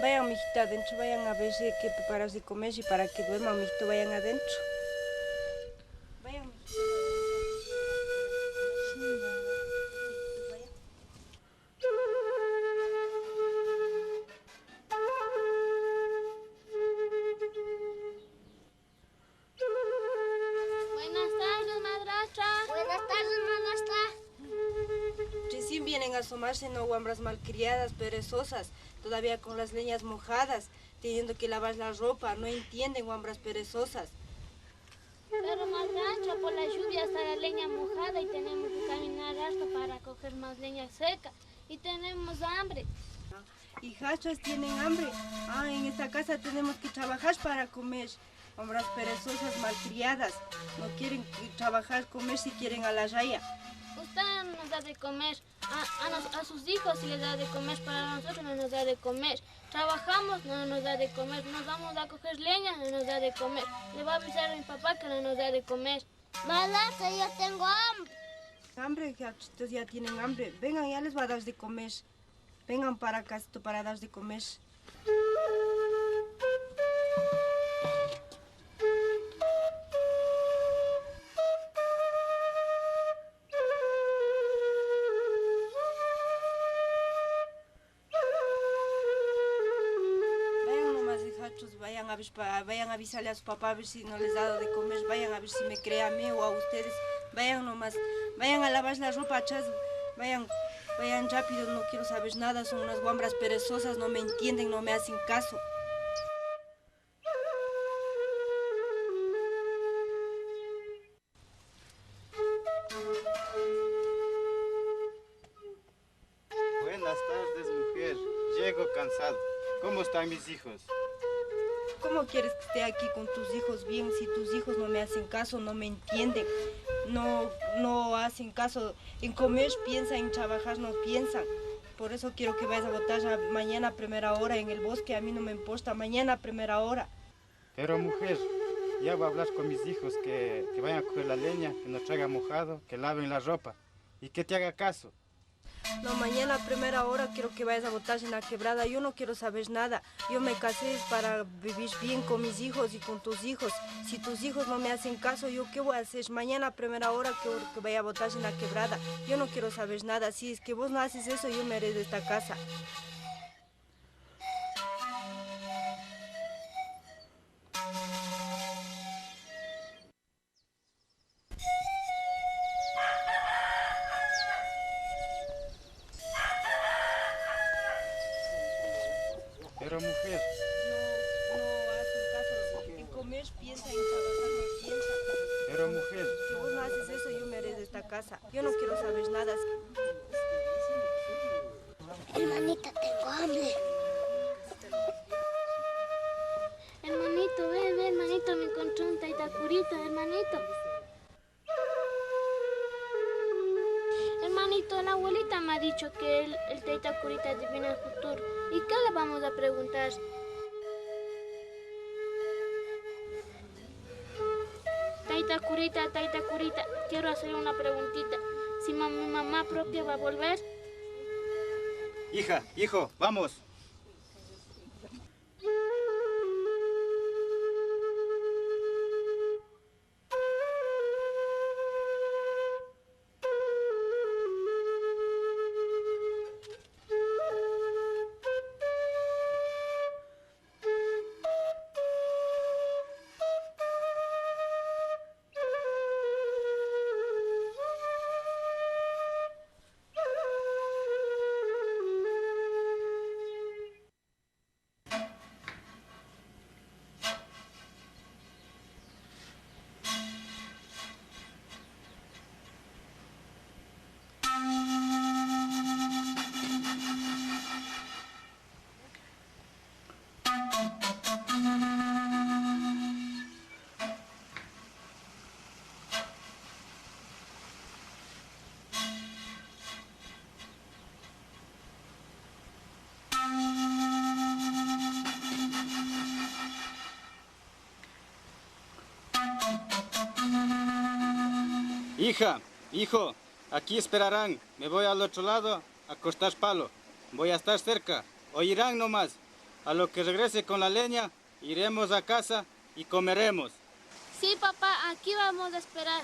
Vayan, mijita, adentro, vayan a ver qué preparas de comer y para que duerman, mijito, vayan adentro. Vayan, mijito. Buenas tardes, madrastra. Buenas tardes, madrastra. Recién vienen a asomarse, no, guambras malcriadas, perezosas, todavía con las leñas mojadas, teniendo que lavar la ropa, no entienden, guambras perezosas. Pero madrastra, por la lluvia está la leña mojada y tenemos que caminar harto para coger más leña seca. Y tenemos hambre. Hijastras tienen hambre. En esta casa tenemos que trabajar para comer. Hombres perezosas, malcriadas. No quieren trabajar, comer si quieren a la raya. Usted nos da de comer. A sus hijos si les da de comer, para nosotros no nos da de comer. Trabajamos, no nos da de comer. Nos vamos a coger leña, no nos da de comer. Le va a avisar a mi papá que no nos da de comer. Madrastra, yo tengo hambre. Hambre, hijachitos, ya tienen hambre. Vengan, ya les va a dar de comer. Vengan para acá para dar de comer. Vayan nomás, hijachos, vayan a avisarle a su papá a ver si no les ha dado de comer. Vayan a ver si me cree a mí o a ustedes. Vayan nomás, vayan a lavar la ropa atrás. Vayan rápido, no quiero saber nada, son unas guambras perezosas, no me entienden, no me hacen caso. Buenas tardes, mujer. Llego cansado. ¿Cómo están mis hijos? ¿Cómo quieres que esté aquí con tus hijos bien si tus hijos no me hacen caso, no me entienden? No hacen caso. En comer piensan, en trabajar no piensan. Por eso quiero que vayas a votar mañana a primera hora en el bosque. A mí no me importa, mañana a primera hora. Pero mujer, ya voy a hablar con mis hijos que vayan a coger la leña, que nos traigan mojado, que laven la ropa y que te haga caso. No, mañana a primera hora quiero que vayas a votar en la quebrada. Yo no quiero saber nada. Yo me casé para vivir bien con mis hijos y con tus hijos. Si tus hijos no me hacen caso, ¿yo qué voy a hacer? Mañana a primera hora que vaya a votar en la quebrada. Yo no quiero saber nada. Si es que vos no haces eso, yo me haré de esta casa. Pero mujer, No hacen caso. En comer piensa, en trabajar no piensa. pero mujer. Si vos no haces eso, yo me haré de esta casa. Yo no quiero saber nada. Hermanita, tengo hambre. Hermanito, ve, hermanito, me encontré un taitacurita, hermanito. Hermanito, la abuelita me ha dicho que el taitacurita adivina el futuro. ¿Y qué le vamos a preguntar? Taitacurita, quiero hacer una preguntita. Si mi mamá propia va a volver. Hija, hijo, vamos. Hija, hijo, aquí esperarán. Me voy al otro lado a cortar palo. Voy a estar cerca. Oirán nomás. A lo que regrese con la leña, iremos a casa y comeremos. Sí, papá, aquí vamos a esperar.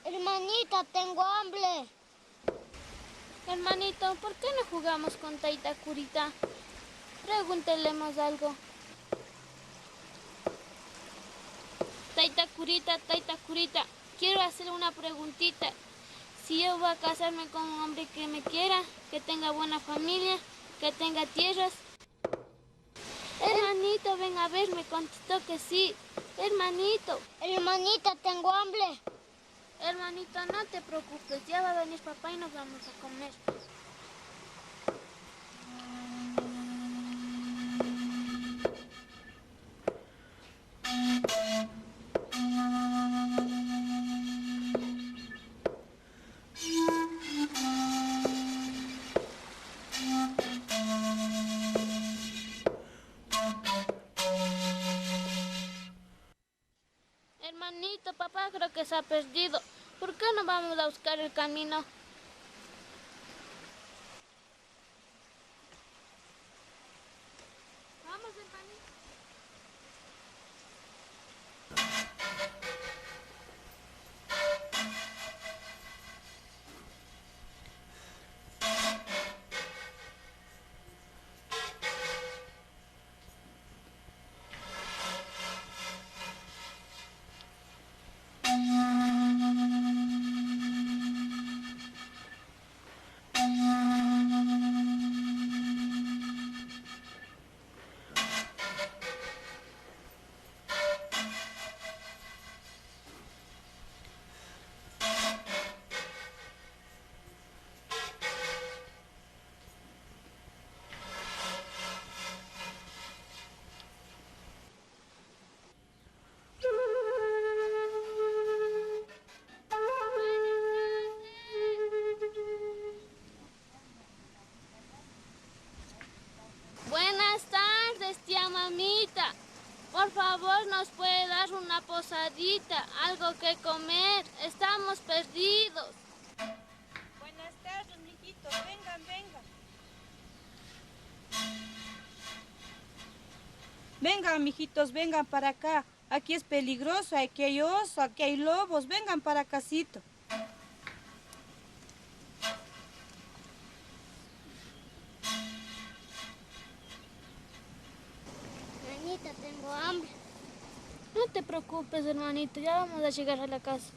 Hermanita, tengo hambre. Hermanito, ¿por qué no jugamos con Taita Curita? Pregúntelemos algo. Taita Curita, quiero hacer una preguntita. Si yo voy a casarme con un hombre que me quiera, que tenga buena familia, que tenga tierras. Hermanito, ven a ver, me contestó que sí. Hermanito. Hermanita, tengo hambre. Hermanito, no te preocupes, ya va a venir papá y nos vamos a comer. Hermanito, papá creo que se ha perdido. ¿Por qué no vamos a buscar el camino? Vamos, hermanito. Buenas tardes, tía mamita. Por favor, ¿nos puede dar una posadita, algo que comer? Estamos perdidos. Buenas tardes, mijitos. Vengan, vengan. Vengan, mijitos, vengan para acá. Aquí es peligroso, aquí hay oso, aquí hay lobos. Vengan para casito. Hermanita, tengo hambre. No te preocupes, hermanito, ya vamos a llegar a la casa.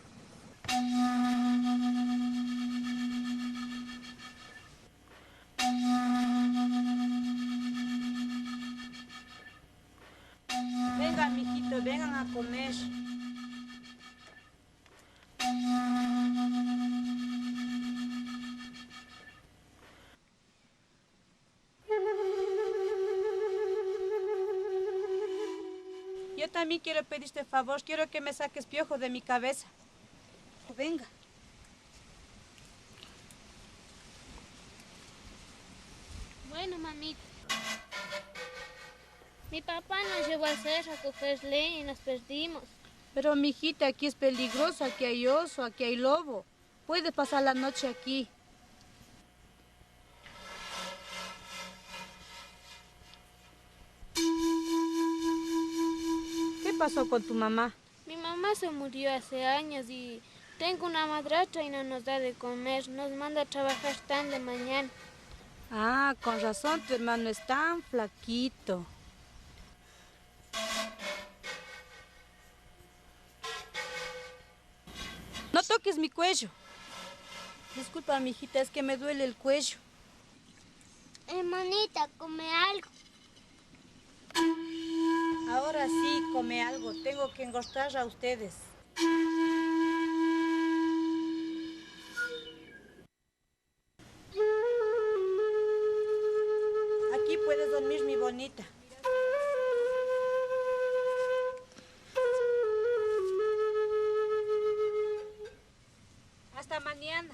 Vengan, mijitos, vengan a comer. Yo también quiero pedirte favor, quiero que me saques piojo de mi cabeza. Venga. Bueno, mamita. Mi papá nos llevó a hacer a coger leña y nos perdimos. Pero mijita, aquí es peligroso, aquí hay oso, aquí hay lobo. Puede pasar la noche aquí. ¿Qué pasó con tu mamá? Mi mamá se murió hace años y tengo una madrastra y no nos da de comer. Nos manda a trabajar tan de mañana. Ah, con razón, tu hermano es tan flaquito. No toques mi cuello. Disculpa, mijita, es que me duele el cuello. Hermanita, come algo. Ahora sí, come algo. Tengo que engordar a ustedes. Aquí puedes dormir, mi bonita. Hasta mañana.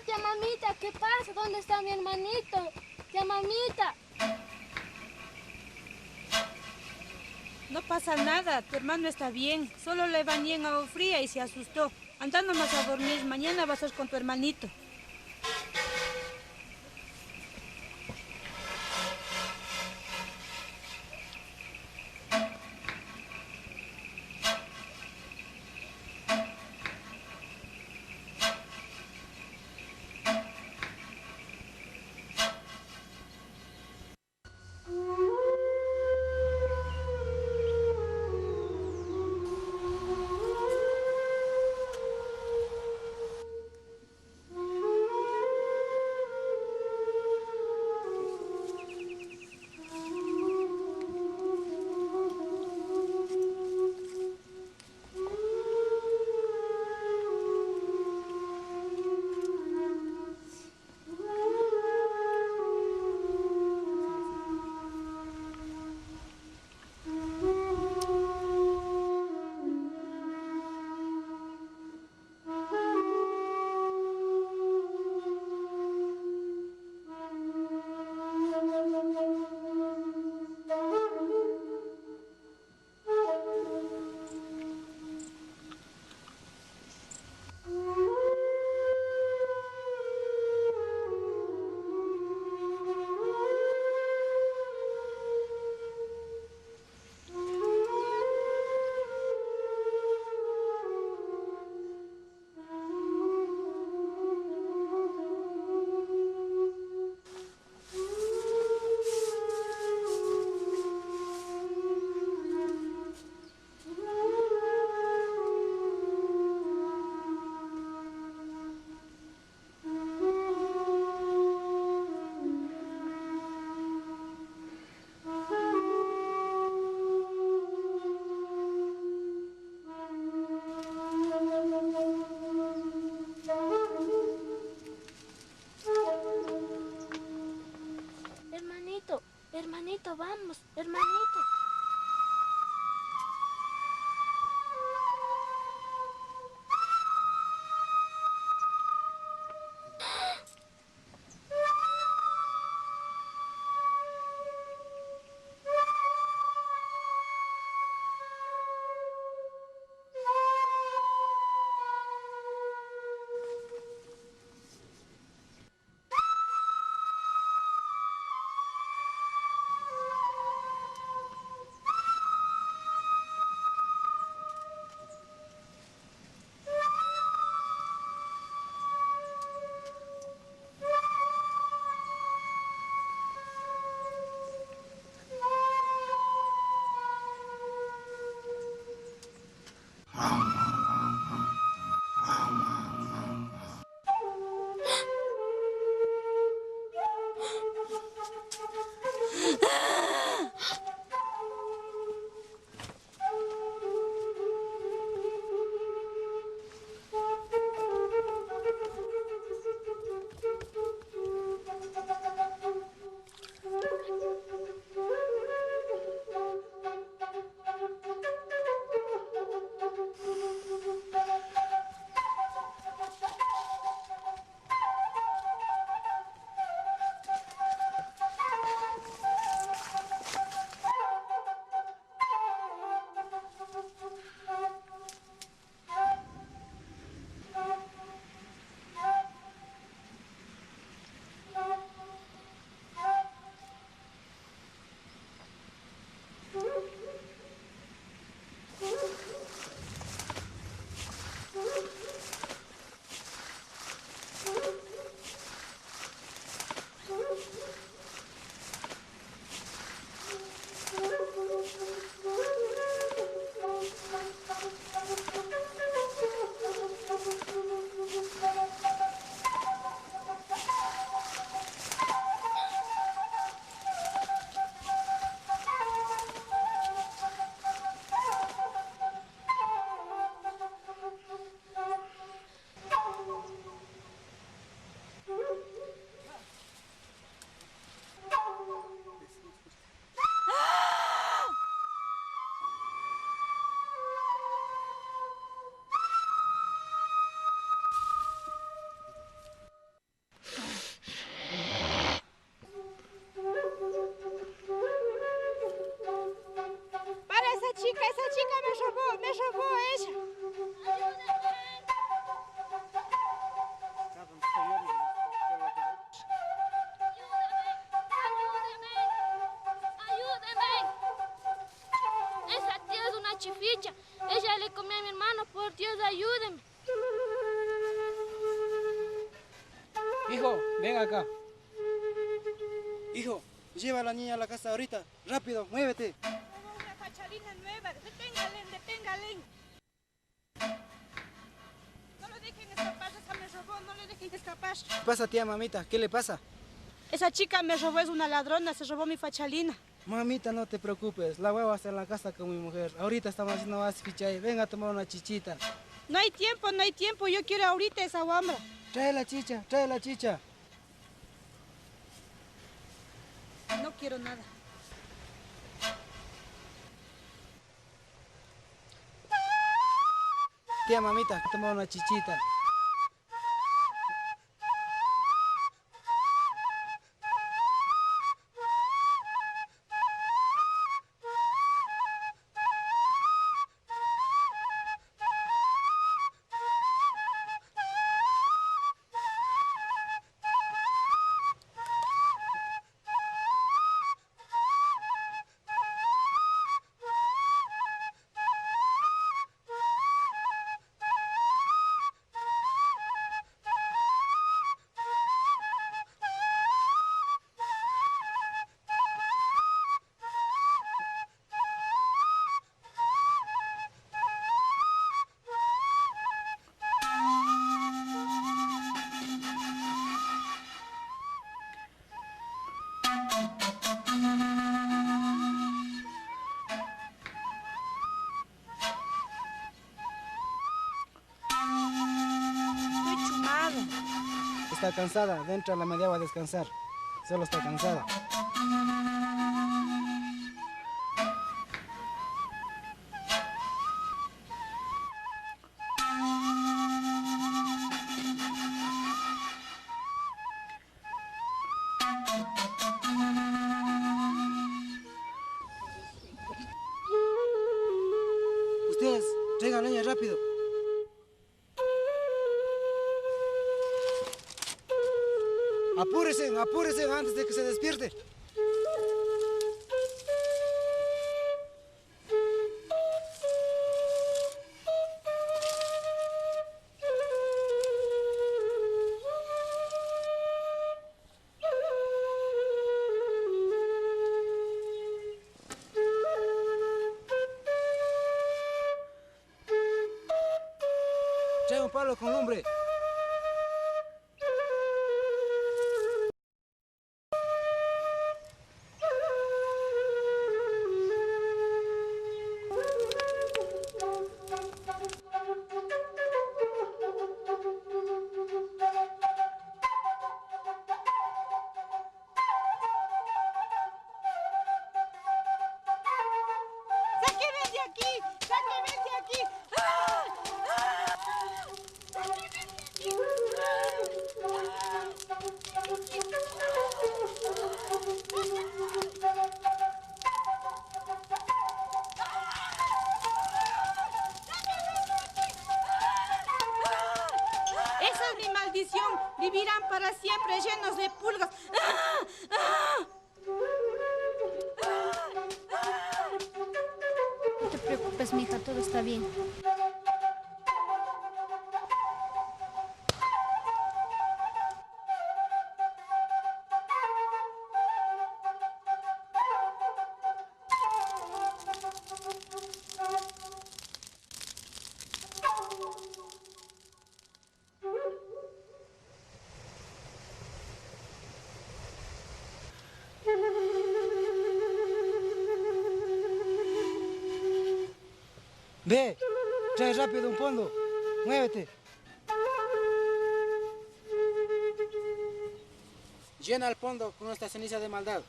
Tía mamita, ¿qué pasa? ¿Dónde está mi hermanito? Tía mamita. No pasa nada, tu hermano está bien. Solo le bañé en agua fría y se asustó. Anda nomás a dormir, mañana vas a ir con tu hermanito. Hermanito, vamos, hermanito. tíos, ayúdenme. Hijo, ven acá. Hijo, lleva a la niña a la casa ahorita. Rápido, muévete. Una fachalina nueva, deténgale. No lo dejen escapar, esa me robó, no le dejen escapar. ¿Qué pasa, tía mamita? ¿Qué le pasa? Esa chica me robó, es una ladrona, se robó mi fachalina. Mamita, no te preocupes. La voy a estar en la casa con mi mujer. Ahorita estamos haciendo más ficha y venga a tomar una chichita. No hay tiempo, yo quiero ahorita esa guambra. Trae la chicha, trae la chicha. No quiero nada. Tía mamita, toma una chichita. Estoy chumada. Está cansada, dentro de la media va a descansar. Solo está cansada. Ustedes, traigan leña rápido. Apúrense antes de que se despierte. Trae un palo con lumbre. ¡Sáquenme de aquí! ¡Sáquenme de aquí! ¡Ah! ¡Ah! ¡Sáquenme de aquí! ¡Esa es mi maldición! Vivirán para siempre llenos de pulgas. ¡Ah! ¡Ah! No te preocupes, mija, todo está bien. Ve, trae rápido un fondo. Muévete. Llena el fondo con esta ceniza de maldad.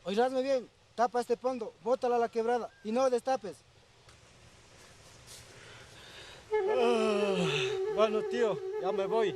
Oiradme bien, tapa este fondo, bótala a la quebrada y no destapes. Bueno, tío, ya me voy.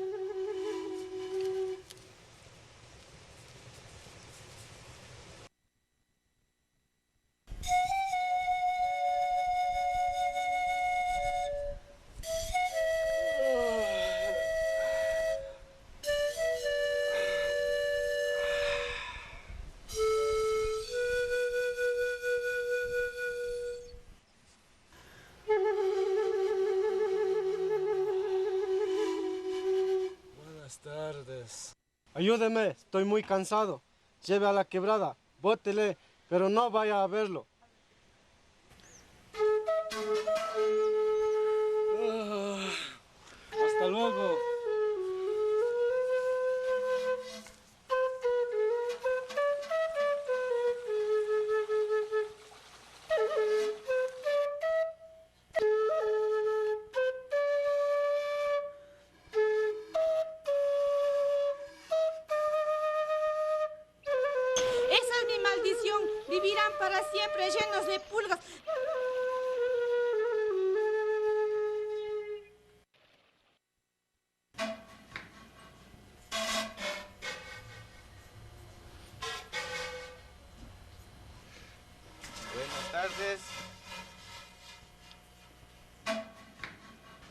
pues. Ayúdeme, estoy muy cansado. Lleve a la quebrada, bótele, pero no vaya a verlo. Hasta luego. Esa es mi maldición. Vivirán para siempre llenos de pulgas. Buenas tardes.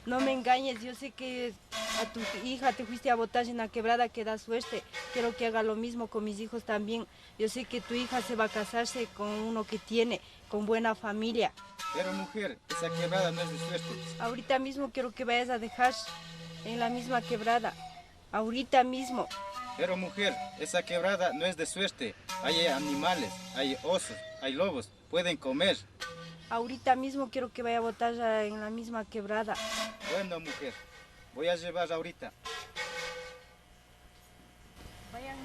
No me engañes, yo sé que a tu hija te fuiste a botar en la quebrada, que da suerte. Quiero que haga lo mismo con mis hijos también. Yo sé que tu hija se va a casarse con uno que tiene, con buena familia. Pero mujer, esa quebrada no es de suerte. Ahorita mismo quiero que vayas a dejar en la misma quebrada. Ahorita mismo. Pero mujer, esa quebrada no es de suerte. Hay animales, hay osos, hay lobos, pueden comer. Ahorita mismo quiero que vaya a botar en la misma quebrada. Bueno, mujer, voy a llevar ahorita. Vayan.